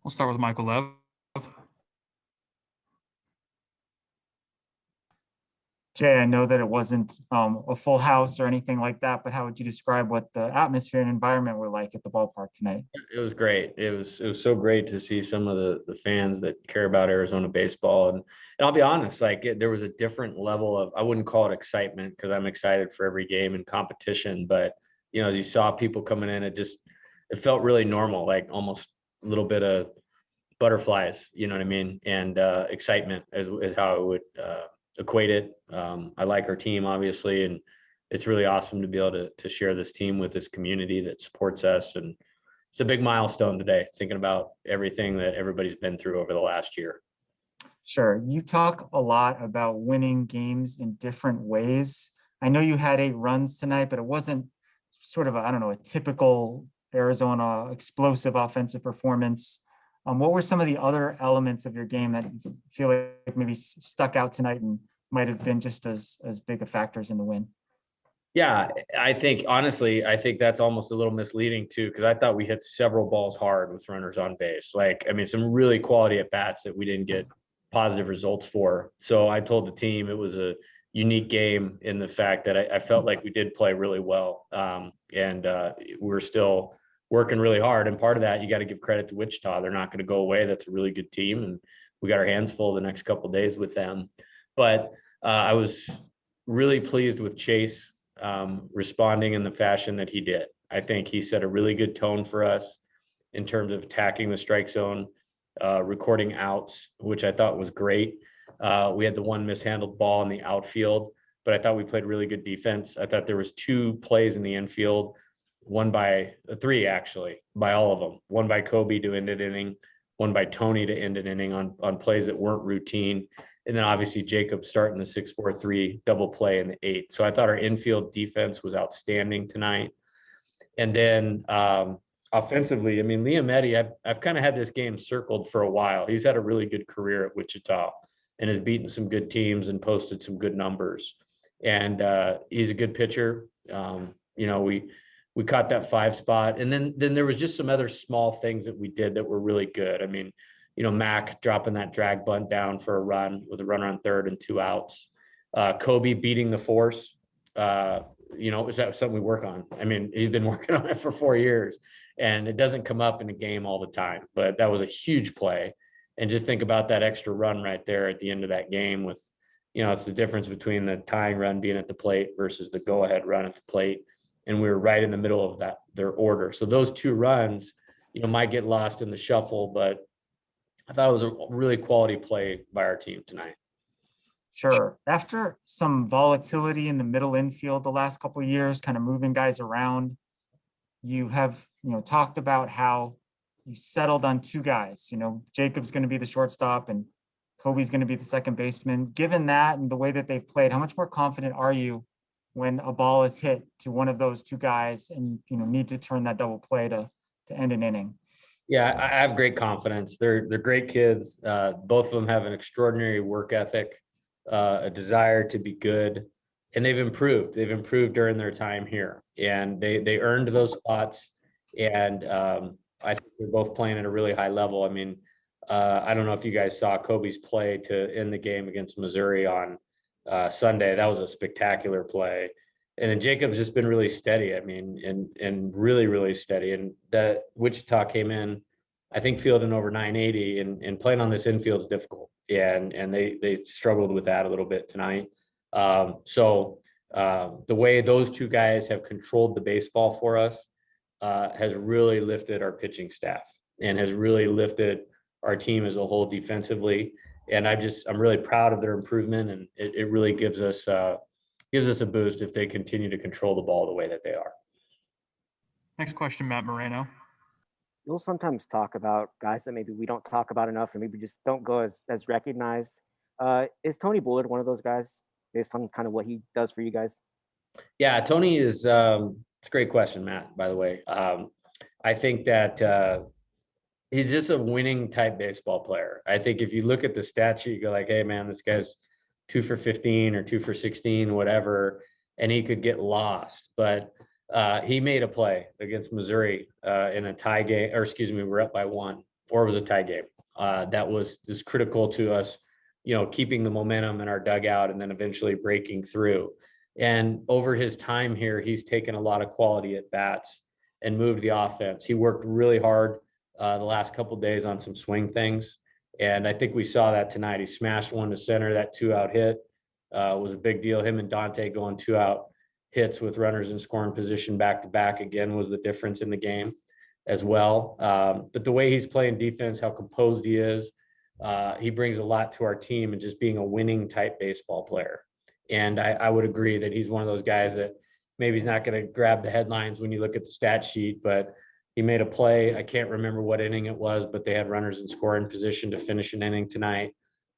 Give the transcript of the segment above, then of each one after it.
We'll start with Michael Lev. Jay, I know that it wasn't a full house or anything like that, but how would you describe what the atmosphere and environment were like at the ballpark tonight? It was great. It was so great to see some of the fans that care about Arizona baseball. And I'll be honest, there was a different level of, I wouldn't call it excitement because I'm excited for every game and competition, but as you saw people coming in, it felt really normal, like almost a little bit of butterflies, you know what I mean? And excitement is how I would equate it. I like our team, obviously, and it's really awesome to be able to share this team with this community that supports us. And it's a big milestone today, thinking about everything that everybody's been through over the last year. Sure. You talk a lot about winning games in different ways. I know you had 8 runs tonight, but it wasn't sort of, I don't know, a typical Arizona explosive offensive performance. What were some of the other elements of your game that you feel like maybe stuck out tonight and might have been just as big of factors in the win? Yeah, honestly, I think that's almost a little misleading too, because I thought we hit several balls hard with runners on base. Some really quality at bats that we didn't get positive results for. So I told the team it was a unique game in the fact that I felt like we did play really well. And we're still working really hard. And part of that, you got to give credit to Wichita. They're not going to go away. That's a really good team. And we got our hands full the next couple of days with them. But I was really pleased with Chase responding in the fashion that he did. I think he set a really good tone for us in terms of attacking the strike zone, recording outs, which I thought was great. We had the one mishandled ball in the outfield, but I thought we played really good defense. I thought there was 2 plays in the infield, three actually, by all of them. One by Kobe to end an inning, one by Tony to end an inning on plays that weren't routine. And then obviously Jacob starting the 6-4-3 double play in the 8th. So I thought our infield defense was outstanding tonight. And then offensively, Liam Eddy, I've kind of had this game circled for a while. He's had a really good career at Wichita and has beaten some good teams and posted some good numbers. And he's a good pitcher. We caught that 5 spot. And then there was just some other small things that we did that were really good. Mac dropping that drag bunt down for a run with a runner on third and 2 outs. Kobe beating the force. Is that something we work on? He's been working on it for 4 years, and it doesn't come up in a game all the time. But that was a huge play. And just think about that extra run right there at the end of that game with, it's the difference between the tying run being at the plate versus the go-ahead run at the plate. And we were right in the middle of their order. So those 2 runs, might get lost in the shuffle, but I thought it was a really quality play by our team tonight. Sure. After some volatility in the middle infield the last couple of years, kind of moving guys around, you have, talked about how you settled on 2 guys. Jacob's going to be the shortstop and Kobe's going to be the second baseman. Given that and the way that they've played, how much more confident are you when a ball is hit to one of those 2 guys and need to turn that double play to end an inning? Yeah, I have great confidence. They're great kids. Both of them have an extraordinary work ethic, a desire to be good, and they've improved. They've improved during their time here, and they earned those spots. And I think they're both playing at a really high level. I don't know if you guys saw Kobe's play to end the game against Missouri on Sunday. That was a spectacular play. And then Jacob's just been really steady. And really, really steady. And that Wichita came in, I think, fielding over 980, and playing on this infield is difficult. And they struggled with that a little bit tonight. So the way those 2 guys have controlled the baseball for us has really lifted our pitching staff and has really lifted our team as a whole defensively. And I'm really proud of their improvement, and it really gives us a boost if they continue to control the ball the way that they are. Next question, Matt Moreno. You'll sometimes talk about guys that maybe we don't talk about enough, and maybe just don't go as recognized. Is Tony Bullard one of those guys based on kind of what he does for you guys? Yeah, Tony is, it's a great question, Matt, by the way. I think that he's just a winning type baseball player. I think if you look at the stat sheet, you go like, hey man, this guy's 2 for 15 or 2 for 16, whatever, and he could get lost. But he made a play against Missouri in a tie game, or excuse me, we're up by 1 or it was a tie game. That was just critical to us, keeping the momentum in our dugout and then eventually breaking through. And over his time here, he's taken a lot of quality at bats and moved the offense. He worked really hard the last couple of days on some swing things. And I think we saw that tonight. He smashed one to center. That 2-out hit was a big deal. Him and Dante going 2-out hits with runners in scoring position back to back again was the difference in the game as well. But the way he's playing defense, how composed he is, he brings a lot to our team and just being a winning type baseball player. And I would agree that he's one of those guys that maybe he's not going to grab the headlines when you look at the stat sheet, but he made a play. I can't remember what inning it was, but they had runners in scoring position to finish an inning tonight.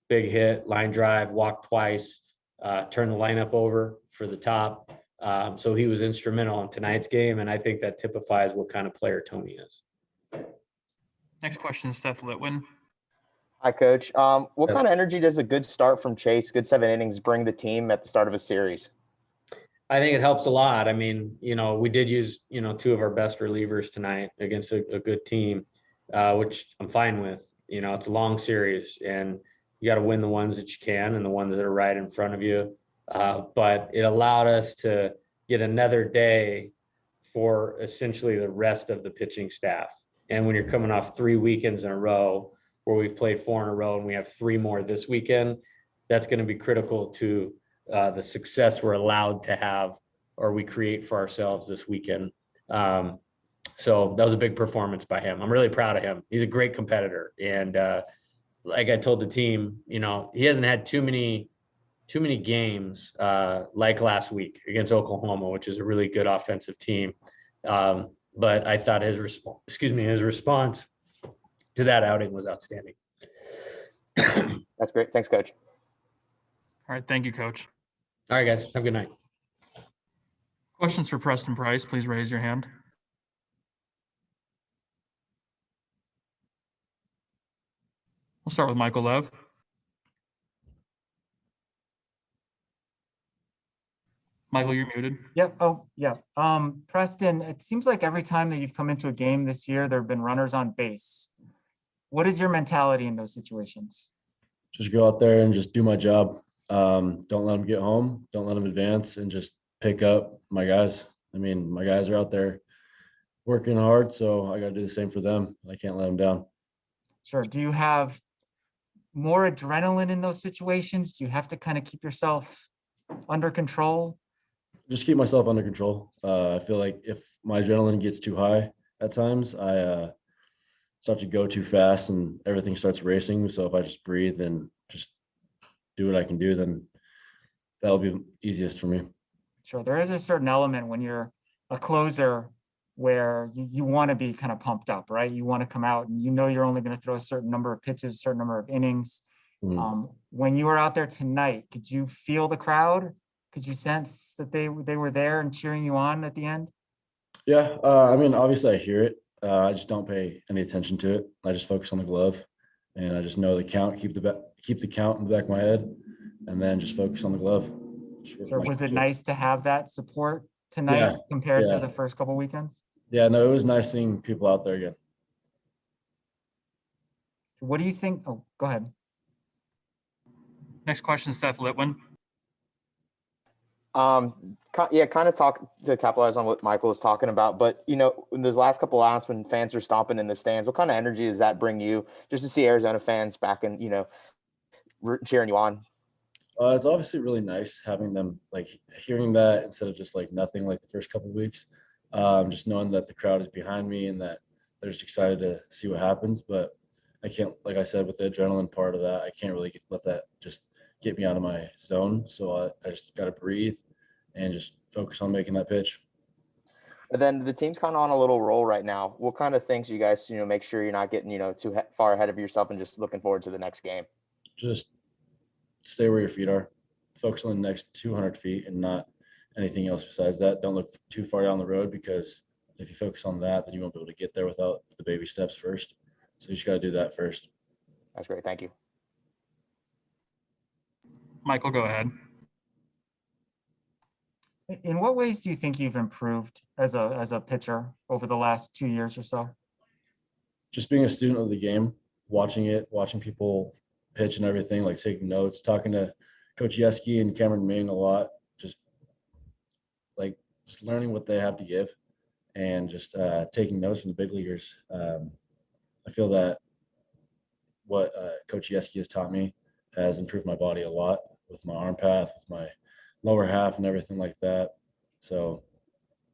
Big hit, line drive, walked twice, turned the lineup over for the top. So he was instrumental in tonight's game, and I think that typifies what kind of player Tony is. Next question is Seth Litwin. Hi, Coach. What kind of energy does a good start from Chase, good 7 innings, bring the team at the start of a series? I think it helps a lot. I mean, we did use, 2 of our best relievers tonight against a good team, which I'm fine with. It's a long series, and you got to win the ones that you can and the ones that are right in front of you. But it allowed us to get another day for essentially the rest of the pitching staff. And when you're coming off 3 weekends in a row where we've played 4 in a row and we have 3 more this weekend, that's going to be critical to the success we're allowed to have or we create for ourselves this weekend. So that was a big performance by him. I'm really proud of him. He's a great competitor. And like I told the team, he hasn't had too many games like last week against Oklahoma, which is a really good offensive team. But I thought his response to that outing was outstanding. That's great. Thanks, Coach. All right. Thank you, Coach. All right, guys. Have a good night. Questions for Preston Price, please raise your hand. We'll start with Michael Lev. Michael, you're muted. Yep. Oh, yeah. Preston, it seems like every time that you've come into a game this year, there have been runners on base. What is your mentality in those situations? Just go out there and just do my job. Don't let them get home. Don't let them advance, and just pick up my guys. I mean, my guys are out there working hard, so I got to do the same for them. I can't let them down. Sure. Do you have more adrenaline in those situations? Do you have to kind of keep yourself under control? Just keep myself under control. I feel like if my adrenaline gets too high at times, I start to go too fast and everything starts racing. So if I just breathe and just do what I can do, then that'll be easiest for me. Sure. There is a certain element when you're a closer where you want to be kind of pumped up, right? You want to come out and you're only going to throw a certain number of pitches, a certain number of innings. Mm-hmm. When you were out there tonight, could you feel the crowd? Could you sense that they were there and cheering you on at the end? Yeah. I mean, obviously I hear it. I just don't pay any attention to it. I just focus on the glove, and I just know the count, keep the count in the back of my head, and then just focus on the glove. Sure. Was it nice to have that support tonight compared to the first couple weekends? Yeah, no, it was nice seeing people out there again. What do you think? Oh, go ahead. Next question, Seth Litwin. Kind of talk to capitalize on what Michael was talking about, but in those last couple of outs when fans are stomping in the stands, what kind of energy does that bring you just to see Arizona fans back and cheering you on? It's obviously really nice having them, like, hearing that instead of just like nothing like the first couple of weeks. Just knowing that the crowd is behind me and that they're just excited to see what happens. But I can't, like I said, with the adrenaline part of that, I can't really let that just get me out of my zone. So I just got to breathe and just focus on making that pitch. And then the team's kind of on a little roll right now. What kind of things you guys, make sure you're not getting, too far ahead of yourself and just looking forward to the next game? Just stay where your feet are. Focus on the next 200 feet and not anything else besides that. Don't look too far down the road, because if you focus on that, then you won't be able to get there without the baby steps first. So you just got to do that first. That's great. Thank you. Michael, go ahead. In what ways do you think you've improved as a pitcher over the last 2 years or so? just being a student of the game, watching people pitch and everything, like taking notes, talking to Coach Yeski and Cameron Main a lot, just learning what they have to give and just taking notes from the big leaguers. I feel that what Coach Yeski has taught me has improved my body a lot with my arm path, with my lower half and everything like that. So,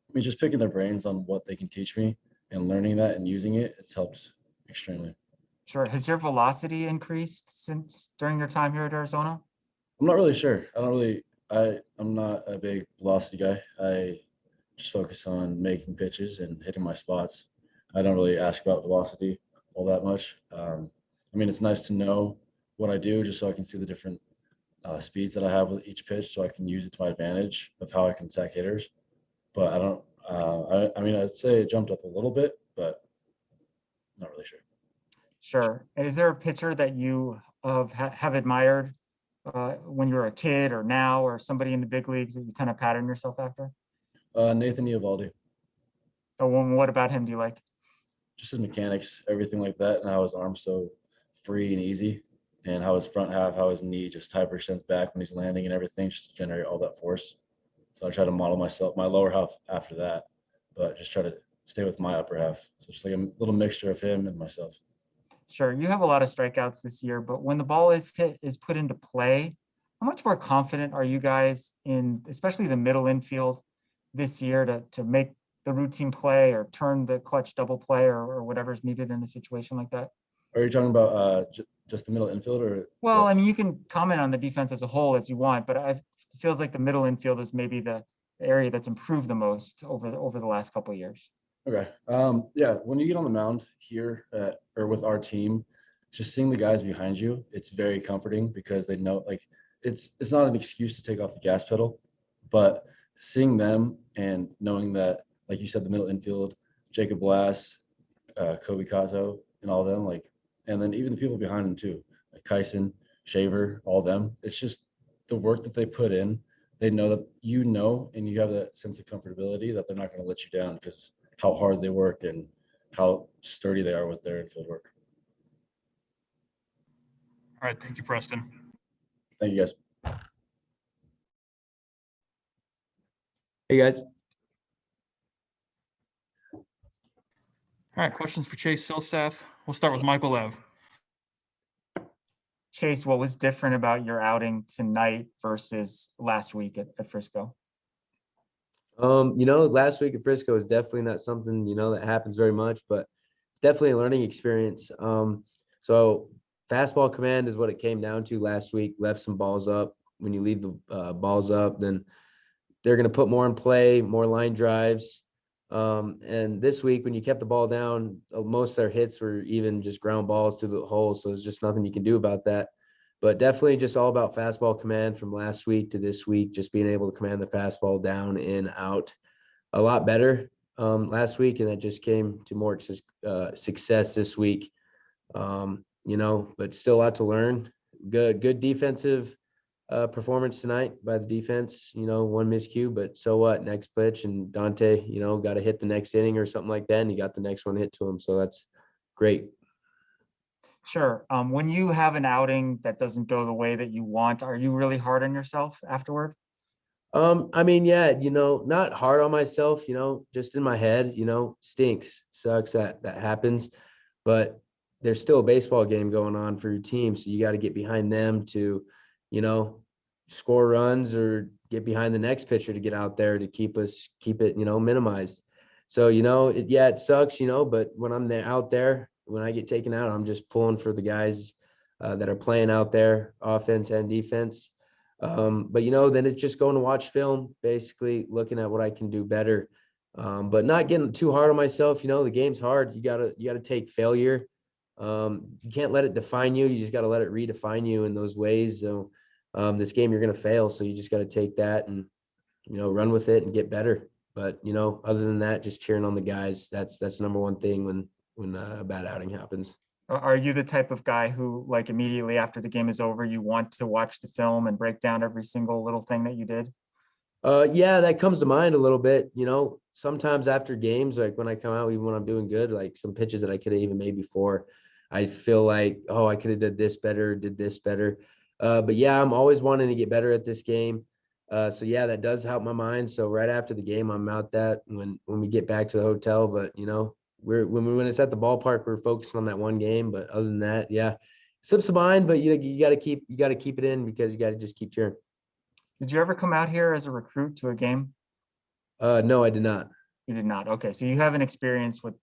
I mean, just picking their brains on what they can teach me and learning that and using it, it's helped extremely. Sure. Has your velocity increased since during your time here at Arizona? I'm not really sure. I'm not a big velocity guy. I just focus on making pitches and hitting my spots. I don't really ask about velocity all that much. I mean, it's nice to know what I do just so I can see the different speeds that I have with each pitch so I can use it to my advantage of how I can attack hitters. But I don't, I mean, I'd say it jumped up a little bit, but not really sure. Sure. And is there a pitcher that you have admired when you were a kid or now, or somebody in the big leagues that you kind of pattern yourself after? Nathan Eovaldi, So what about him do you like? just his mechanics, everything like that, and how his arm's so free and easy, and how his front half, how his knee just hyperextends back when he's landing and everything, just to generate all that force. So I try to model my lower half after that, but just try to stay with my upper half. So just like a little mixture of him and myself. Sure. You have a lot of strikeouts this year, but when the ball is put into play, how much more confident are you guys in, especially the middle infield this year to make the routine play or turn the clutch double play or whatever's needed in a situation like that? Are you talking about just the middle infield or? Well, I mean, you can comment on the defense as a whole as you want, but it feels like the middle infield is maybe the area that's improved the most over the last couple of years. Okay. Yeah. When you get on the mound here or with our team, just seeing the guys behind you, it's very comforting because they know like it's not an excuse to take off the gas pedal, but seeing them and knowing that, like you said, the middle infield, Jacob Blass, Kobe Kato, and all of them, like, and then even the people behind them too, like Kyson, Shaver, all of them. It's just the work that they put in. They know that and you have that sense of comfortability that they're not going to let you down because how hard they work and how sturdy they are with their infield work. All right. Thank you, Preston. Thank you, guys. Hey guys. All right. Questions for Chase Silseth. We'll start with Michael Lev. Chase, what was different about your outing tonight versus last week at Frisco? Last week at Frisco is definitely not something, that happens very much, but it's definitely a learning experience. So fastball command is what it came down to last week. Left some balls up. When you leave the balls up, then they're going to put more in play, more line drives. And this week, when you kept the ball down, most of their hits were even just ground balls through the hole. So there's just nothing you can do about that. But definitely just all about fastball command from last week to this week, just being able to command the fastball down, in, out a lot better last week. And that just came to more success this week, but still a lot to learn. Good defensive performance tonight by the defense, one miscue, but so what, next pitch, and Dante, got to hit the next inning or something like that, and he got the next one hit to him. So that's great. Sure. When you have an outing that doesn't go the way that you want, are you really hard on yourself afterward? Yeah, not hard on myself, just in my head, stinks, sucks that happens, but there's still a baseball game going on for your team. So you got to get behind them to, score runs or get behind the next pitcher to get out there to keep it, minimized. So, it sucks, but when I'm out there, when I get taken out, I'm just pulling for the guys that are playing out there, offense and defense. But then it's just going to watch film, basically looking at what I can do better, but not getting too hard on myself. The game's hard. You gotta take failure. You can't let it define you. You just got to let it redefine you in those ways. So this game, you're going to fail. So you just got to take that and, run with it and get better. But, other than that, just cheering on the guys. That's number one thing when a bad outing happens. Are you the type of guy who, like, immediately after the game is over, you want to watch the film and break down every single little thing that you did? Yeah, that comes to mind a little bit. Sometimes after games, like when I come out, even when I'm doing good, like some pitches that I could have even made before, I feel like, oh, I could have did this better, did this better. But yeah, I'm always wanting to get better at this game. So yeah, that does help my mind. So right after the game, I'm out that when we get back to the hotel. But when it's at the ballpark, we're focusing on that one game. But other than that, yeah, slips of mind. But you got to keep it in because you got to just keep cheering. Did you ever come out here as a recruit to a game? No, I did not. You did not. Okay, so you have an experience what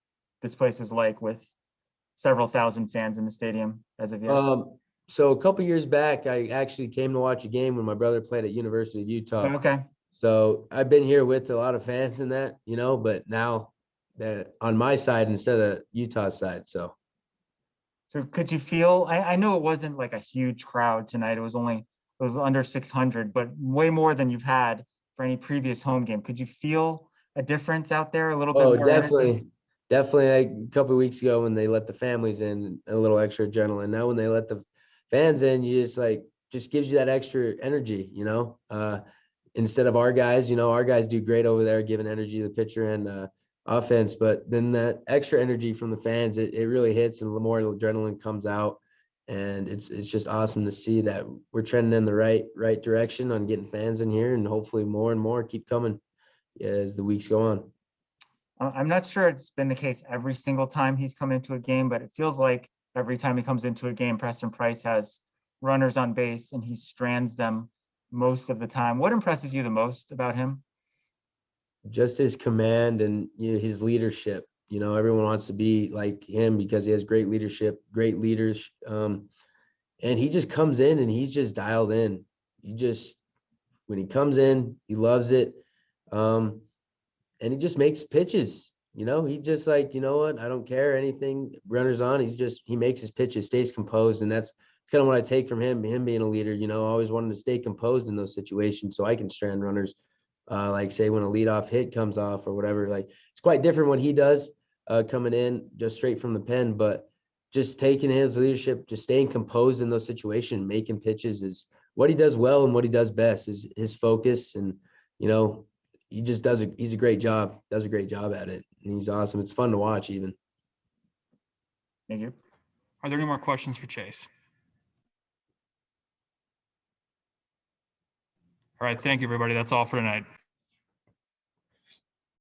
this place is like with several thousand fans in the stadium as of yet. So a couple years back, I actually came to watch a game when my brother played at University of Utah. Okay. So I've been here with a lot of fans in that, but now that on my side instead of Utah's side. So Could you feel, I know it wasn't like a huge crowd tonight. It was under 600, but way more than you've had for any previous home game. Could you feel a difference out there? A little bit more energy? Definitely. Like a couple of weeks ago when they let the families in, a little extra adrenaline. Now when they let the fans in, you just gives you that extra energy, instead of our guys do great over there giving energy to the pitcher and offense, but then that extra energy from the fans, it really hits and the more adrenaline comes out. And it's just awesome to see that we're trending in the right direction on getting fans in here, and hopefully more and more keep coming as the weeks go on. I'm not sure it's been the case every single time he's come into a game, but it feels like every time he comes into a game, Preston Price has runners on base and he strands them most of the time. What impresses you the most about him? Just his command and his leadership. Everyone wants to be like him because he has great leadership, great leaders. And he just comes in and he's just dialed in. When he comes in, he loves it. And he just makes pitches. He just like, you know what, I don't care anything, runners on. He makes his pitches, stays composed. And that's kind of what I take from him being a leader. I always wanted to stay composed in those situations so I can strand runners. Like say when a leadoff hit comes off or whatever, like it's quite different what he does coming in just straight from the pen, but just taking his leadership, just staying composed in those situations, making pitches is what he does well, and what he does best is his focus. And, he just does does a great job at it. And he's awesome. It's fun to watch even. Thank you. Are there any more questions for Chase? All right. Thank you, everybody. That's all for tonight.